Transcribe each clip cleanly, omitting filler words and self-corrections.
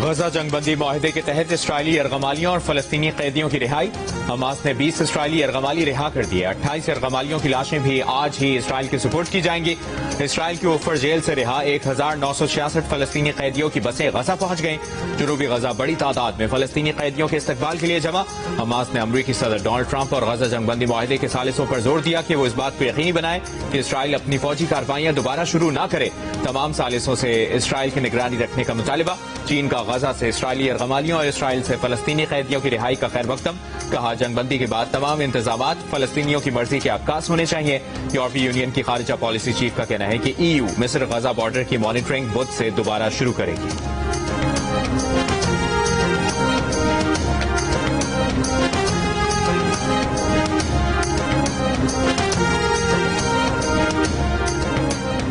غزہ جنگ بندی معاہدے کے تحت اسرائیلی یرغمالیوں اور فلسطینی قیدیوں کی رہائی. حماس نے 20 اسرائیلی یرغمالی رہا کر دیے. 28 یرغمالیوں کی لاشیں بھی آج ہی اسرائیل کے سپرد کی جائیں گی. اسرائیل کی اوفر جیل سے رہا 1966 فلسطینی قیدیوں کی بسیں غزہ پہنچ گئیں. جنوبی غزہ بڑی تعداد میں فلسطینی قیدیوں کے استقبال کے لیے جمع. حماس نے امریکی صدر ڈونلڈ ٹرمپ اور غزہ جنگ بندی معاہدے کے ثالثوں پر زور دیا کہ وہ اس بات کو یقینی بنائیں کہ اسرائیل اپنی فوجی کارروائیاں دوبارہ شروع نہ کرے. تمام ثالثوں سے اسرائیل کی نگرانی رکھنے کا مطالبہ. چین کا غزہ سے اسرائیلی یرغمالیوں اور اسرائیل سے فلسطینی قیدیوں کی رہائی کا خیر مقدم. کہا جنگ بندی کے بعد تمام انتظامات فلسطینیوں کی مرضی کے عکاس ہونے چاہیے. یورپی یونین کی خارجہ پالیسی چیف کا کہنا ہے کہ EU مصر غزہ بارڈر کی مانیٹرنگ بدھ سے دوبارہ شروع کرے گی.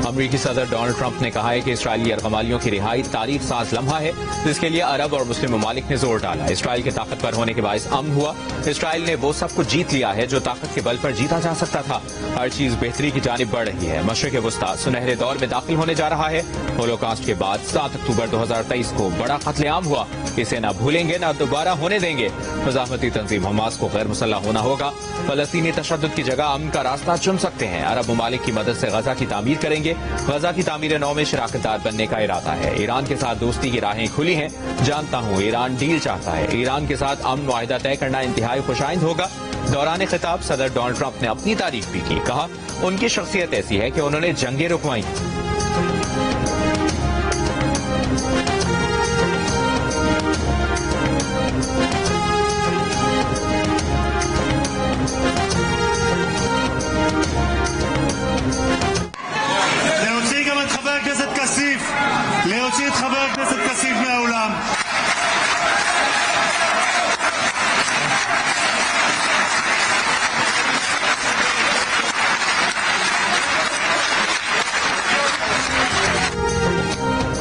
امریکی صدر ڈونلڈ ٹرمپ نے کہا ہے کہ اسرائیلی یرغمالیوں کی رہائی تاریخ ساز لمحہ ہے جس کے لیے عرب اور مسلم ممالک نے زور ڈالا. اسرائیل کے طاقتور ہونے کے باعث امن ہوا. اسرائیل نے وہ سب کچھ جیت لیا ہے جو طاقت کے بل پر جیتا جا سکتا تھا. ہر چیز بہتری کی جانب بڑھ رہی ہے. مشرق وسطی سنہرے دور میں داخل ہونے جا رہا ہے. ہولوکاسٹ کے بعد 7 اکتوبر 2023 کو بڑا قتل عام ہوا. اسے نہ بھولیں گے نہ دوبارہ ہونے دیں گے. مزاحمتی تنظیم حماس کو غیر مسلح ہونا ہوگا. فلسطینی تشدد کی جگہ امن کا راستہ چن سکتے ہیں. عرب ممالک کی مدد سے غزہ کی تعمیر کریں گے. غزہ کی تعمیر نو میں شراکت دار بننے کا ارادہ ہے. ایران کے ساتھ دوستی کی راہیں کھلی ہیں. جانتا ہوں ایران ڈیل چاہتا ہے. ایران کے ساتھ امن معاہدہ طے کرنا انتہائی خوشائند ہوگا. دوران خطاب صدر ڈونلڈ ٹرمپ نے اپنی تعریف بھی کی. کہا ان کی شخصیت ایسی ہے کہ انہوں نے جنگیں رکوائی. להוציא את חבר הכנסת כסיף מהאולם.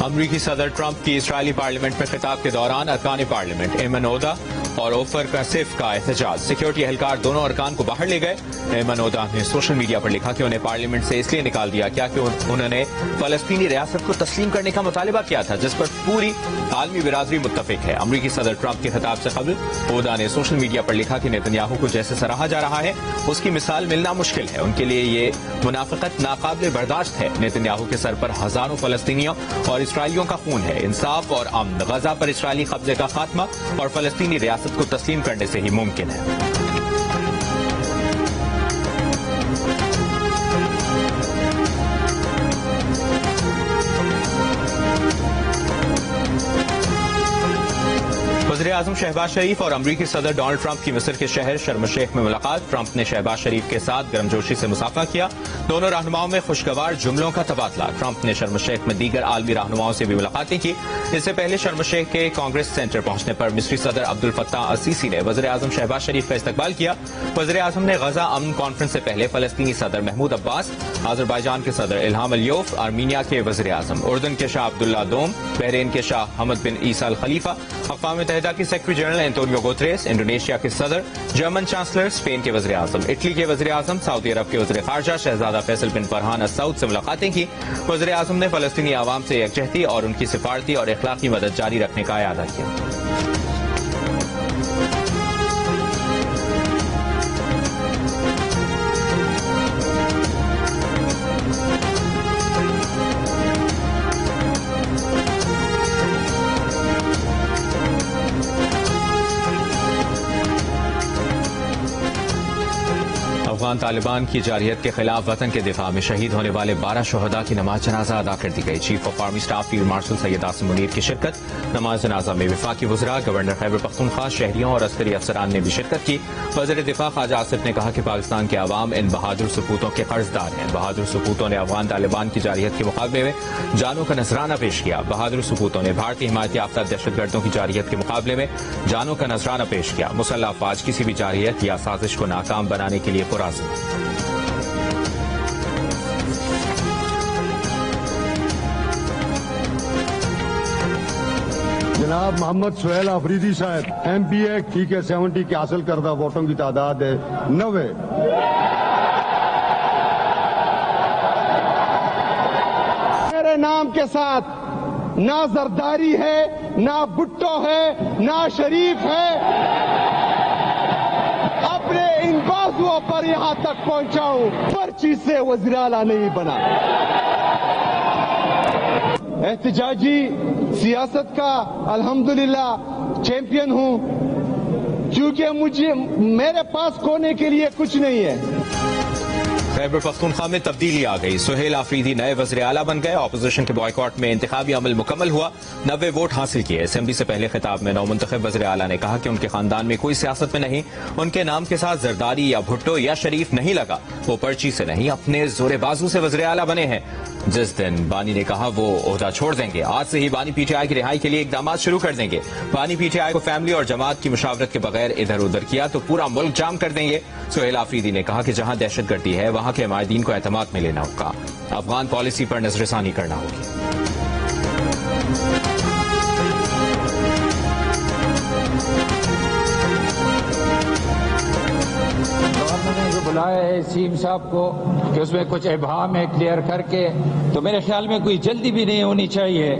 امریکی صدر ٹرمپ کی اسرائیلی پارلیمنٹ میں خطاب کے دوران ارکان پارلیمنٹ ایمن اودا اور اوفر کاسف کا احتجاج. سیکیورٹی اہلکار دونوں ارکان کو باہر لے گئے. ایمن اودا نے سوشل میڈیا پر لکھا کہ انہیں پارلیمنٹ سے اس لیے نکال دیا کیا کہ انہوں نے فلسطینی ریاست کو تسلیم کرنے کا مطالبہ کیا تھا جس پر پوری عالمی برادری متفق ہے. امریکی صدر ٹرمپ کے خطاب سے قبل اودا نے سوشل میڈیا پر لکھا کہ نیتنیاہو کو جیسے سراہا جا رہا ہے اس کی مثال ملنا مشکل ہے. ان کے لیے یہ منافقت ناقابل برداشت ہے. نیتنیاہو کے سر پر ہزاروں فلسطینیوں اور اسرائیلیوں کا خون ہے. انصاف اور امن غزہ پر اسرائیلی قبضے کا خاتمہ اور فلسطینی ریاست کو تسلیم کرنے سے ہی ممکن ہے. وزیر اعظم شہباز شریف اور امریکی صدر ڈونلڈ ٹرمپ کی مصر کے شہر شرم الشیخ میں ملاقات. ٹرمپ نے شہباز شریف کے ساتھ گرمجوشی سے مصافحہ کیا. دونوں رہنماؤں میں خوشگوار جملوں کا تبادلہ. ٹرمپ نے شرم الشیخ میں دیگر عالمی رہنماؤں سے بھی ملاقاتیں کی. اس سے پہلے شرم الشیخ کے کانگریس سینٹر پہنچنے پر مصری صدر عبد الفتاح السیسی نے وزیر اعظم شہباز شریف کا استقبال کیا. وزیر اعظم نے غزہ امن کانفرنس سے پہلے فلسطینی صدر محمود عباس، آذربائیجان کے صدر الہام الیوف، آرمینیا کے وزیر اعظم، اردن کے شاہ عبداللہ دوم، بحرین کے شاہ حمد بن عیسی الخلیفہ، اقوام متحدہ کی secretary general Antonio Guterres, Indonesia کے صدر، جرمن چانسلر، اسپین کے وزیر اعظم، اٹلی کے وزیر اعظم، سعودی عرب کے وزیر خارجہ شہزادہ فیصل بن فرحان السعود سے ملاقاتیں کی. وزیر اعظم نے فلسطینی عوام سے یکجہتی اور ان کی سفارتی اور اخلاقی مدد جاری رکھنے کا اعادہ کیا. افغان طالبان کی جارحیت کے خلاف وطن کے دفاع میں شہید ہونے والے 12 شہداء کی نماز جنازہ ادا کر دی گئی. Chief of army staff field marshal Syed Asim Munir کی شرکت. نماز جنازہ میں وفاقی وزراء، گورنر خیبر پختونخوا، شہریوں اور عسکری افسران نے بھی شرکت کی. وزیر دفاع خواجہ آصف نے کہا کہ پاکستان کے عوام ان بہادر سپوتوں کے قرض دار ہیں. بہادر سپوتوں نے افغان طالبان کی جارحیت کے مقابلے میں جانوں کا نذرانہ پیش کیا. بہادر سپوتوں نے بھارتی حمایت یافتہ دہشت گردوں کی جارحیت کے مقابلے میں جانوں کا نذرانہ پیش کیا. مسلح افواج کسی بھی جارحیت یا سازش کو ناکام بنانے کے لیے پرعزم. جناب محمد سہیل آفریدی صاحب MPA ٹھیک ہے 70 کے حاصل کردہ ووٹوں کی تعداد ہے 90. میرے نام کے ساتھ نہ زرداری ہے، نہ بھٹو ہے، نہ شریف ہے، اپنے ان بازوؤں پر یہاں تک پہنچاؤں، پرچی سے وزیر اعلیٰ نہیں بنا۔ احتجاجی سیاست کا الحمدللہ چیمپئن ہوں، کیونکہ میرے پاس کھونے کے لیے کچھ نہیں ہے۔ خیبر پختونخوا میں تبدیلی آ گئی، سہیل آفریدی نئے وزیر اعلیٰ بن گئے۔ اپوزیشن کے بائیکاٹ میں انتخابی عمل مکمل ہوا، 90 ووٹ حاصل کیے۔ اسمبلی سے پہلے خطاب میں نومنتخب وزیر اعلیٰ نے کہا کہ ان کے خاندان میں کوئی سیاست میں نہیں، ان کے نام کے ساتھ زرداری یا بھٹو یا شریف نہیں لگا، وہ پرچی سے نہیں اپنے زور بازو سے وزیر اعلیٰ بنے ہیں۔ جس دن بانی نے کہا وہ عہدہ چھوڑ دیں گے، آج سے ہی بانی پی ٹی آئی کی رہائی کے لیے اقدامات شروع کر دیں گے۔ بانی پی ٹی آئی کو فیملی اور جماعت کی مشاورت کے بغیر ادھر ادھر کیا تو پورا ملک جام کر دیں گے۔ سہیل آفریدی نے کہا کہ جہاں دہشت گردی ہے وہاں کے عمائدین کو اعتماد میں لینا ہوگا، افغان پالیسی پر نظر ثانی کرنا ہوگی۔ گورنر نے جو بلایا ہے سیم صاحب کو کہ اس میں کچھ ابہام ہے کلیئر کر کے، تو میرے خیال میں کوئی جلدی بھی نہیں ہونی چاہیے۔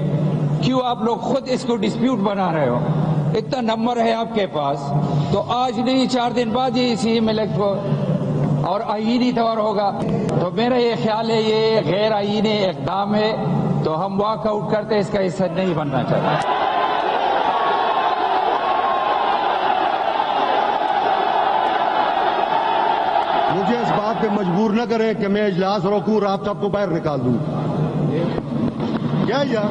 کیوں آپ لوگ خود اس کو ڈسپیوٹ بنا رہے ہو؟ اتنا نمبر ہے آپ کے پاس، تو آج نہیں 4 دن بعد یہ سیم الیکٹ ہو اور آئینی طور ہوگا۔ تو میرا یہ خیال ہے یہ غیر آئینی اقدام ہے، تو ہم واک آؤٹ کرتے، اس کا حصہ نہیں بننا چاہتے۔ مجھے اس بات پہ مجبور نہ کریں کہ میں اجلاس روکوں اور آپ سب کو باہر نکال دوں۔ کیا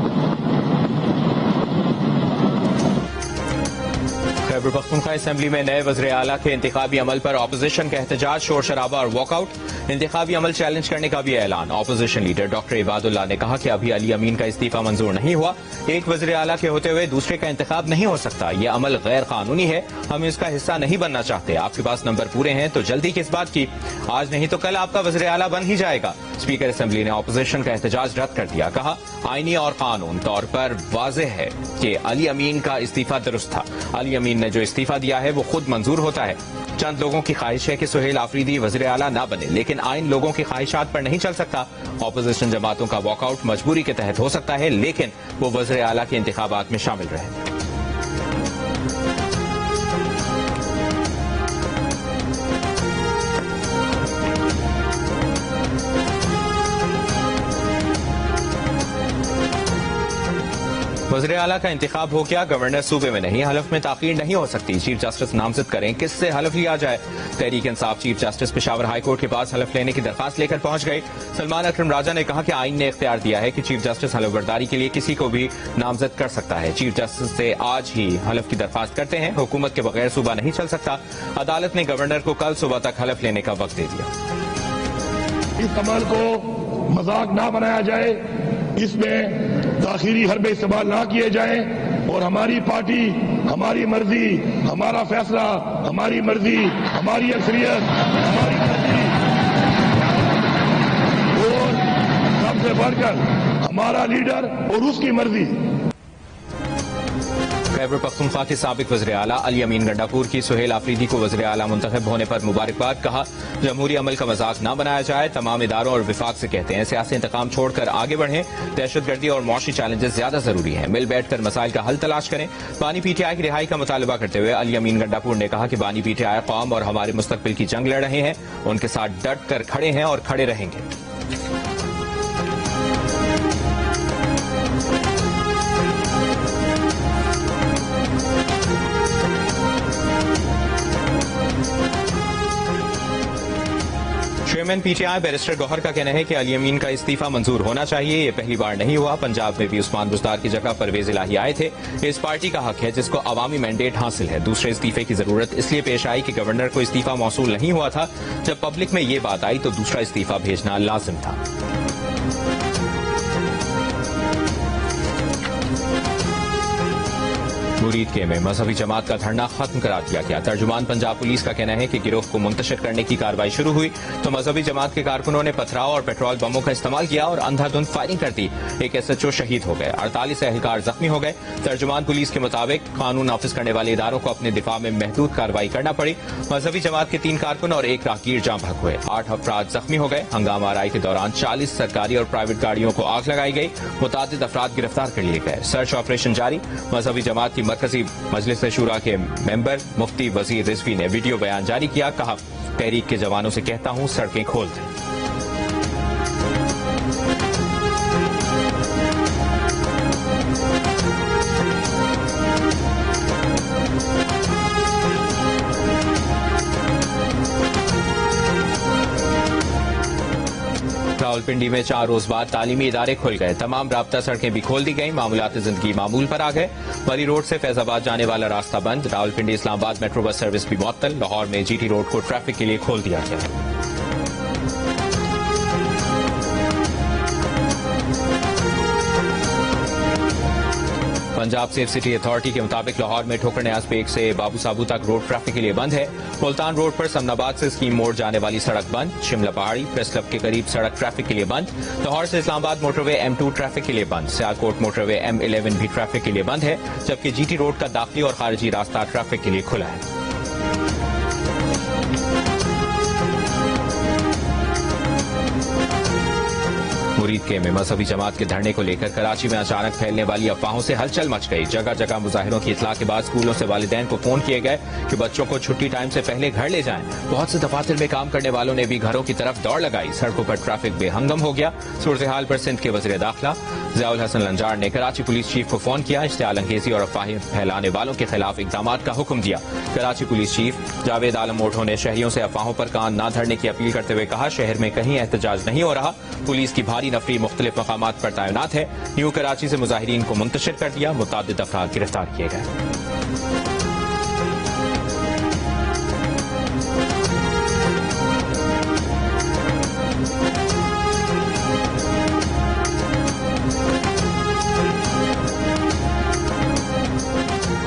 خیبر پختونخوا اسمبلی میں نئے وزیر اعلیٰ کے انتخابی عمل پر اپوزیشن کا احتجاج، شور شرابہ اور واک آؤٹ۔ انتخابی عمل چیلنج کرنے کا بھی اعلان۔ اپوزیشن لیڈر ڈاکٹر عباد اللہ نے کہا کہ ابھی علی امین کا استعفی منظور نہیں ہوا، ایک وزیر اعلیٰ کے ہوتے ہوئے دوسرے کا انتخاب نہیں ہو سکتا، یہ عمل غیر قانونی ہے، ہم اس کا حصہ نہیں بننا چاہتے۔ آپ کے پاس نمبر پورے ہیں تو جلدی کس بات کی؟ آج نہیں تو کل آپ کا وزیر اعلیٰ بن ہی جائے گا۔ اسپیکر اسمبلی نے اپوزیشن کا احتجاج رد کر دیا، کہا آئینی اور قانون طور پر واضح ہے کہ علی امین کا استعفی درست تھا، علی امین نے جو استعفی دیا ہے وہ خود منظور ہوتا ہے۔ چند لوگوں کی خواہش ہے کہ سہیل آفریدی وزیر اعلیٰ نہ بنے، لیکن آئین لوگوں کی خواہشات پر نہیں چل سکتا۔ اپوزیشن جماعتوں کا واک آؤٹ مجبوری کے تحت ہو سکتا ہے، لیکن وہ وزیر اعلیٰ کے انتخابات میں شامل رہے۔ وزیر اعلیٰ کا انتخاب ہو گیا، گورنر صوبے میں نہیں، حلف میں تاخیر نہیں ہو سکتی، چیف جسٹس نامزد کریں، کس سے حلف لیا جائے؟ Tehreek Insaf chief justice Peshawar high court کے پاس حلف لینے کی درخواست لے کر پہنچ گئی۔ سلمان اکرم راجہ نے کہا کہ آئین نے اختیار دیا ہے کہ چیف جسٹس حلف برداری کے لیے کسی کو بھی نامزد کر سکتا ہے، چیف جسٹس سے آج ہی حلف کی درخواست کرتے ہیں، حکومت کے بغیر صوبہ نہیں چل سکتا۔ عدالت نے گورنر کو کل صبح تک حلف لینے کا وقت دے دیا۔ اس عمل کو مذاق نہ بنایا جائے، اس میں تاخیری حربے استعمال نہ کیے جائیں، اور ہماری پارٹی، ہماری مرضی، ہمارا فیصلہ، ہماری مرضی، ہماری اکثریت، ہماری مرضی، اور سب سے بڑھ کر ہمارا لیڈر اور اس کی مرضی۔ خیبر پختونخوا کے سابق وزیر اعلیٰ علی امین گنڈاپور کی سہیل آفریدی کو وزیر اعلیٰ منتخب ہونے پر مبارکباد، کہا جمہوری عمل کا مذاق نہ بنایا جائے، تمام اداروں اور وفاق سے کہتے ہیں سیاسی انتقام چھوڑ کر آگے بڑھیں، دہشت گردی اور معاشی چیلنجز زیادہ ضروری ہیں، مل بیٹھ کر مسائل کا حل تلاش کریں۔ بانی پی ٹی آئی کی رہائی کا مطالبہ کرتے ہوئے علی امین گنڈاپور نے کہا کہ بانی پی ٹی آئی قوم اور ہمارے مستقبل کی جنگ لڑ رہے ہیں، ان کے ساتھ ڈٹ کر کھڑے ہیں اور کھڑے رہیں گے۔ Chairman PTI barrister Gohar کا کہنا ہے کہ علی امین کا استعفی منظور ہونا چاہیے، یہ پہلی بار نہیں ہوا، پنجاب میں بھی عثمان بزدار کی جگہ پرویز الہی آئے تھے، اس پارٹی کا حق ہے جس کو عوامی مینڈیٹ حاصل ہے۔ دوسرے استعفے کی ضرورت اس لیے پیش آئی کہ گورنر کو استعفی موصول نہیں ہوا تھا، جب پبلک میں یہ بات آئی تو دوسرا استعفی بھیجنا لازم تھا۔ मुरीद के में मजहबी जमात का धरना खत्म करा दिया गया। तर्जुमान पंजाब पुलिस का कहना है कि गिरोह को मुंतशिर करने की कार्रवाई शुरू हुई तो मजहबी जमात के कारकुनों ने पथराव और पेट्रोल बमों का इस्तेमाल किया और अंधाधुंध फायरिंग कर दी। एक SHO शहीद हो गए, 48 एहलकार जख्मी हो गए। तर्जुमान पुलिस के मुताबिक कानून नाफिज करने वाले इदारों को अपने दिफा में महदूद कार्रवाई करना पड़ी। मजहबी जमात के 3 कारकुन और 1 राहगीर जाँ भाग हुए, 8 अफराद जख्मी हो गए। हंगामा आराई के दौरान 40 सरकारी और प्राइवेट गाड़ियों को आग लगाई गई, मुतादिद अफराद गिरफ्तार कर लिए गए। सर्च ऑपरेशन जारी। मजहबी जमात की मरकजी मजलिस शूरा के मेंबर मुफ्ती वजीर रिजवी ने वीडियो बयान जारी किया। कहा, तहरीक के जवानों से कहता हूं सड़कें खोल दें। रावलपिंडी में 4 रोज बाद तालीमी इदारे खुल गए, तमाम राब्ता सड़कें भी खोल दी गई, मामूलात जिंदगी मामूल पर आ गए। वली रोड से फैजाबाद जाने वाला रास्ता बंद, Rawalpindi Islamabad metro bus service भी मुअत्तल। लाहौर में GT रोड को ट्रैफिक के लिए खोल दिया गया। पंजाब सेफ सिटी अथॉरिटी के मुताबिक लाहौर में ठोकर न्याज पेक से बाबू साबू तक रोड ट्रैफिक के लिए बंद है। मुल्तान रोड पर समनाबाद से स्कीम मोड़ जाने वाली सड़क बंद। शिमला पहाड़ी प्रेस क्लब के करीब सड़क ट्रैफिक के लिए बंद। लाहौर से इस्लामाबाद मोटरवे M2 ट्रैफिक के लिए बंद। सियालकोट मोटरवे M11 भी ट्रैफिक के लिए बंद है, जबकि GT रोड का दाखिली और खारिजी रास्ता ट्रैफिक के लिए खुला है। मुरीद के में मजहबी जमात के धरने को लेकर कराची में अचानक फैलने वाली अफवाहों से हलचल मच गई। जगह जगह मुजाहिरों की इतला के बाद स्कूलों से वालिदैन को फोन किए गए कि बच्चों को छुट्टी टाइम से पहले घर ले जाएं। बहुत से दफातर में काम करने वालों ने भी घरों की तरफ दौड़ लगाई। सड़कों पर ट्रैफिक बेहंगम हो गया। सूरत-ए-हाल पर सिंध के वज़ीर दाखिला ज़ियाउल हसन लंजार ने कराची पुलिस चीफ को फोन किया। इश्तियाल अंगेजी और अफवाहें फैलाने वालों के खिलाफ इक़दामात का हुक्म दिया। कराची पुलिस चीफ जावेद आलम ओढ़ो ने शहरियों से अफवाहों पर कान न धरने की अपील करते हुए कहा, शहर में कहीं एहतजाज नहीं हो रहा। पुलिस की भारी नफरी मुख्तलिफ मकामात पर तैनात है। न्यू कराची से मुजाहिरीन को मुंतशिर कर दिया, मुतादिद अफराद गिरफ्तार किए गए।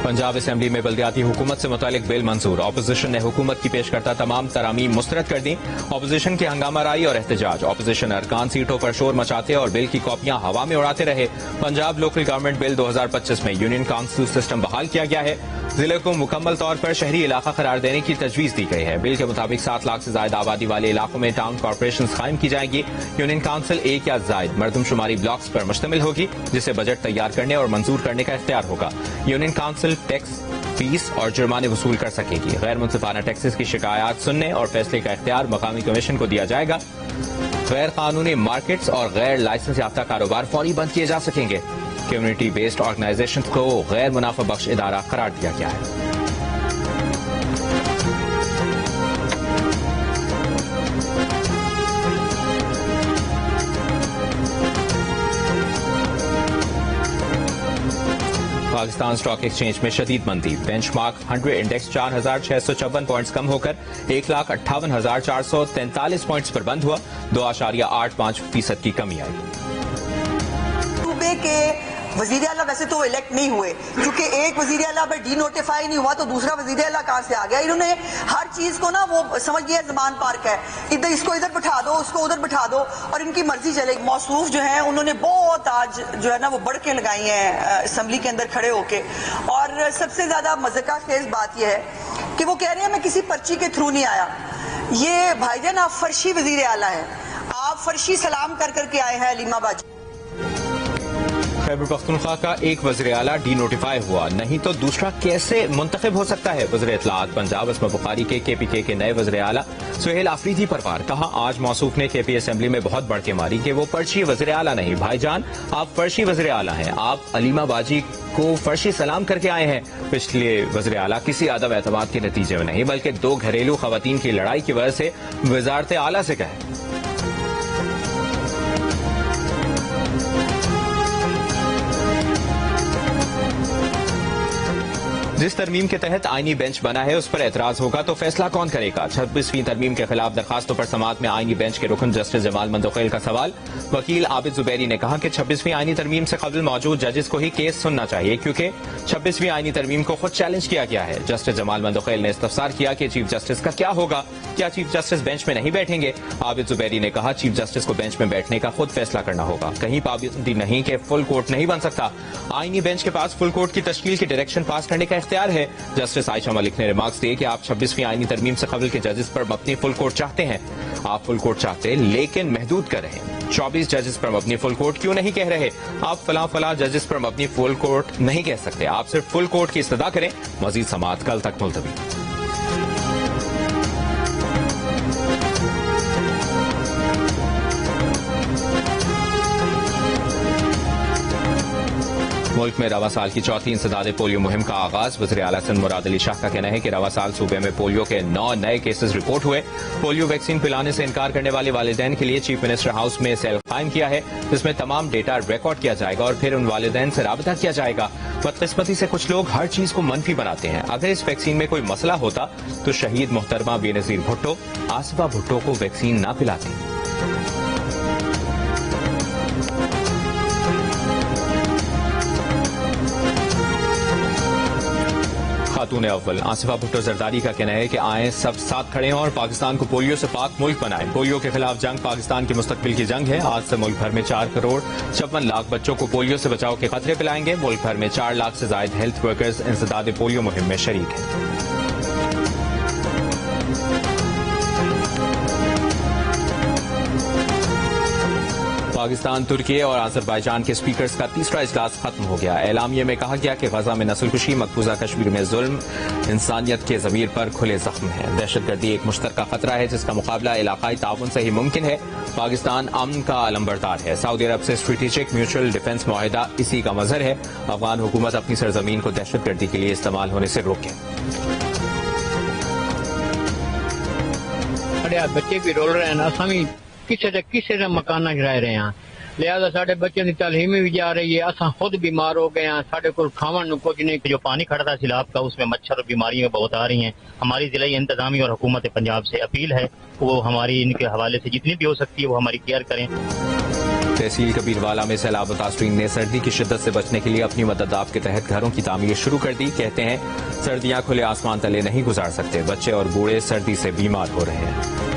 पंजाब असेंबली में बल्दियाती हुकूमत से मुतालिक बिल मंजूर। अपोजिशन ने हुकूमत की पेश करता तमाम तरामीम मुस्तरद कर दी। अपोजिशन की हंगामा राई और एहतजाज। अपोजिशन अरकान सीटों पर शोर मचाते और बिल की कॉपियां हवा में उड़ाते रहे। पंजाब लोकल गवर्नमेंट बिल 2025 में यूनियन काउंसिल सिस्टम बहाल किया गया है। जिले को मुकम्मल तौर पर शहरी इलाका करार देने की तजवीज दी गई है। बिल के मुताबिक 7 लाख से ज्यादा आबादी वाले इलाकों में टाउन कॉर्पोरेशन कायम की जाएगी। यूनियन काउंसिल 1 या ज्यादा मरदमशुमारी ब्लॉक्स पर मुश्तमिल होगी, जिसे बजट तैयार करने और मंजूर करने का इख्तियार होगा। यूनियन काउंसिल टैक्स, फीस और जुर्माने वसूल कर सकेगी। गैर मुनसिफाना टैक्सेस की शिकायत सुनने और फैसले का इख्तियार मकामी कमीशन को दिया जाएगा। गैर कानूनी मार्केट्स और गैर लाइसेंस याफ्ता कारोबार फौरी बंद किए जा सकेंगे। कम्युनिटी बेस्ड ऑर्गेनाइजेशन को गैर मुनाफा बख्श इदारा करार दिया गया है। पाकिस्तान स्टॉक एक्सचेंज में शदीद मंदी। बेंचमार्क 100 इंडेक्स 4,654 पॉइंट्स कम होकर 1,58,443 पॉइंट्स पर बंद हुआ। 2.85% की कमी आई। सूबे के वजीर आला वैसे तो इलेक्ट नहीं हुए, क्योंकि एक वजीर आला पर डी नोटिफाई नहीं हुआ तो दूसरा वजीर आला कहां से आ गया। इन्होंने हर चीज को ना वो समझ लिया ज़मान पार्क है, इधर इसको इधर बिठा दो, उसको उधर बिठा दो और इनकी मर्जी चलेगी। मौसूफ जो है उन्होंने बहुत आज जो है ना वो बढ़के लगाई हैं असेंबली के अंदर खड़े होके। और सबसे ज्यादा मजे का खेज बात यह है कि वो कह रहे हैं मैं किसी पर्ची के थ्रू नहीं आया। ये भाईजान आप फर्शी वजीर आला है, आप फर्शी सलाम कर करके आए हैं अलीमाबाद। खैबर पख्तूनख्वा का एक वज़ीर आला डी नोटिफाई हुआ, नहीं तो दूसरा कैसे मुंतखब हो सकता है। वज़ीर इत्तलाआत पंजाब अस्मा बुखारी के KPK के नए वज़ीर आला सुहेल आफरीदी पर वार। कहा, आज मौसूफ ने KP असेंबली में बहुत बढ़के मारी कि वो पर्ची वज़ीर आला नहीं। भाईजान आप फर्शी वज़ीर आला हैं, आप अलीमा बाजी को फर्शी सलाम करके आए हैं। पिछले वज़ीर आला किसी अदम एतमाद के नतीजे में नहीं, बल्कि 2 घरेलू खवातीन की लड़ाई की वजह से वज़ारत आला से कहे। जिस तरमीम के तहत आईनी बेंच बना है उस पर एतराज होगा तो फैसला कौन करेगा? 26वीं तरमीम के खिलाफ दरखास्तों पर समाअत में आईनी बेंच के रुकन जस्टिस जमाल मंदोखेल का सवाल। वकील आबिद जुबैरी ने कहा कि 26वीं आईनी तरमीम से कबल मौजूद जजेस को ही केस सुनना चाहिए क्योंकि 26वीं आईनी तरमीम को खुद चैलेंज किया गया है। जस्टिस जमाल मंदोखेल ने इस्तफसार किया कि चीफ जस्टिस का क्या होगा, क्या चीफ जस्टिस बेंच में नहीं बैठेंगे? आबिद जुबैरी ने कहा चीफ जस्टिस को बेंच में बैठने का खुद फैसला करना होगा, कहीं पाबंदी नहीं कि फुल कोर्ट नहीं बन सकता। आईनी बेंच के पास फुल कोर्ट की तश्कील की डायरेक्शन पास करने का इख्तियार है। जस्टिस आयशा मलिक ने रिमार्क्स दिए कि आप 26वीं आईनी तरमीम से कबल के जजेस पर मबनी फुल कोर्ट चाहते हैं, आप फुल कोर्ट चाहते लेकिन महदूद कर रहे हैं। 24 जजेस पर मबनी फुल कोर्ट क्यों नहीं कह रहे? आप फला जजेस पर मबनी फुल कोर्ट नहीं कह सकते, आप सिर्फ फुल कोर्ट की इस्तदा करें। मजीद समाअत कल तक मुलतवी। मुल्क में रवा साल की चौथी इंसदाद पोलियो मुहिम का आगाज। वज़ीर आला सिंध मुराद अली शाह का कहना है कि रवा साल सूबे में पोलियो के 9 नए केसेस रिपोर्ट हुए। पोलियो वैक्सीन पिलाने से इनकार करने वाले वालिदैन के लिए चीफ मिनिस्टर हाउस में सेल कायम किया है, जिसमें तमाम डेटा रिकॉर्ड किया जाएगा और फिर उन वालिदैन से राबता किया जाएगा। बदकिस्मती से कुछ लोग हर चीज को मनफी बनाते हैं। अगर इस वैक्सीन में कोई मसला होता तो शहीद मोहतरमा बेनजीर भुट्टो आसिफा भुट्टो को वैक्सीन न पिलाती। खातून अव्वल आसिफा भुट्टो जरदारी का कहना है कि आए सब साथ खड़े हों और पाकिस्तान को पोलियो से पाक मुल्क बनाएं। पोलियो के खिलाफ जंग पाकिस्तान के मुस्तकबिल की जंग है। आज से मुल्क भर में 4,56,00,000 बच्चों को पोलियो से बचाव के खतरे पिलाएंगे। मुल्क भर में 4 लाख से ज्यादा हेल्थ वर्कर्स इंसदाद पोलियो मुहिम में शरीक हैं। पाकिस्तान, तुर्की और अजरबैजान के स्पीकर्स का तीसरा इजलास खत्म हो गया। एलामिये में कहा गया कि गजा में नस्लकुशी, मकबूजा कश्मीर में जुल्म इंसानियत के ज़मीर पर खुले जख्म है। दहशतगर्दी एक मुश्तरका खतरा है जिसका मुकाबला इलाकाई ताउन से ही मुमकिन है। पाकिस्तान अमन का अलंबरदार है। सऊदी अरब से स्ट्रेटेजिक म्यूचुअल डिफेंस मुआहिदा इसी का मजहर है। अफगान हुकूमत अपनी सरजमीन को दहशतगर्दी के लिए इस्तेमाल होने से रोके। बच्चे भी रोल रहे हैं, असा भी किसी ने मकान गिराए रहे हैं, लिहाजा साढ़े बच्चों की तालीम भी जा रही है। असा खुद बीमार हो गए हैं, साढ़े को खावन कुछ नहीं। जो पानी खड़ा था सैलाब का उसमें मच्छर और बीमारियां बहुत आ रही हैं। हमारी जिला इंतजामी और हुकूमत पंजाब से अपील है वो हमारी इनके हवाले से जितनी भी हो सकती है वो हमारी केयर करें। तहसील कबीरवाला में सैलाब मुतासरीन ने सर्दी की शिद्दत से बचने के लिए अपनी मदद आप के तहत घरों की तामीर शुरू कर दी। कहते हैं सर्दियां खुले आसमान तले नहीं गुजार सकते, बच्चे और बूढ़े सर्दी से बीमार हो रहे हैं।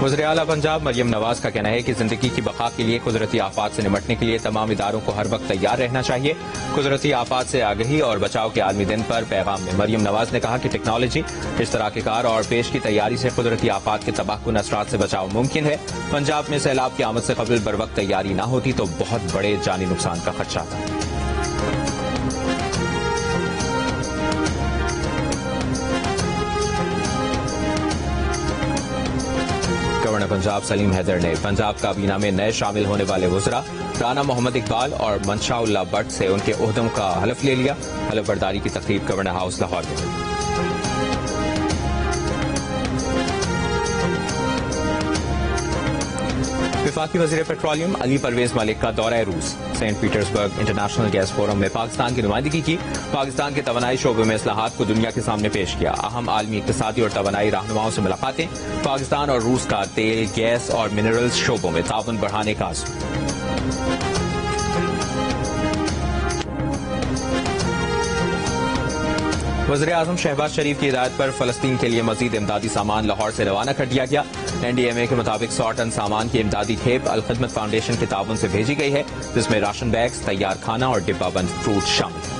वज़ीर आला पंजाब मरियम नवाज का कहना है कि जिंदगी की बका के लिए कुदरती आफात से निपटने के लिए तमाम इदारों को हर वक्त तैयार रहना चाहिए। कुदरती आफात से आगही और बचाव के आलमी दिन पर पैगाम में मरियम नवाज ने कहा कि टेक्नोलॉजी, इश्तराकी कार और पेश की तैयारी से कुदरती आफात के तबाहकुन असरात से बचाव मुमकिन है। पंजाब में सैलाब की आमद से कबल बर वक्त तैयारी न होती तो बहुत बड़े जानी नुकसान का खदशा था। गवर्नर पंजाब सलीम हैदर ने पंजाब काबीना में नए शामिल होने वाले वज़रा राना मोहम्मद इकबाल और मंशाउल्लाह भट्ट से उनके ओहदों का हलफ ले लिया। हलफ बर्दारी की तकरीब गवर्नर हाउस लाहौर में हुई। वफाकी वज़ीर पेट्रोलियम अली परवेज मलिक का दौरा रूस। Saint Petersburg international gas forum में पाकिस्तान की नुमाइंदगी की। पाकिस्तान के तवानाई शोबे में इस्लाहात को दुनिया के सामने पेश किया। अहम आलमी इक़्तिसादी और तवानाई रहनुमाओं से मुलाकातें। पाकिस्तान और रूस का तेल, गैस और मिनरल्स शोबों में ताउन बढ़ाने का आज़म। वज़ीर आज़म शहबाज शरीफ की हिदायत पर फलस्तीन के लिए मजीद इमदादी सामान लाहौर से रवाना कर दिया गया। NDMA के मुताबिक 100 टन सामान की इमदादी खेप अल-खिदमत फाउंडेशन के ताउन से भेजी गई है, जिसमें राशन बैग्स, तैयार खाना और डिब्बा बंद फ्रूट शामिल है।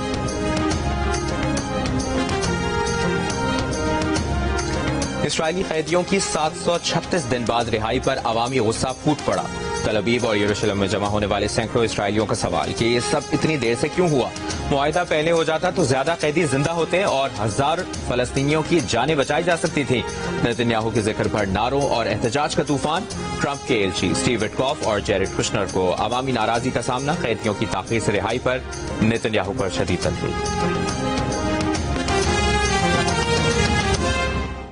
इसराइली कैदियों की 736 दिन बाद रिहाई पर अवामी गुस्सा फूट पड़ा। तल अवीव और यरूशलेम में जमा होने वाले सैकड़ों इसराइलियों का सवाल कि ये सब इतनी देर से क्यों हुआ। मुआहिदा पहले हो जाता तो ज्यादा कैदी जिंदा होते और 1000 फलस्तीनियों की जानें बचाई जा सकती थी। नेतन्याहू के जिक्र पर नारों और एहतजाज का तूफान। ट्रंप के एलची स्टीव विटकॉफ और जेरेड कुशनर को अवामी नाराजगी का सामना। कैदियों की ताखीर से रिहाई पर नेतन्याहू पर शदीद तनकीद।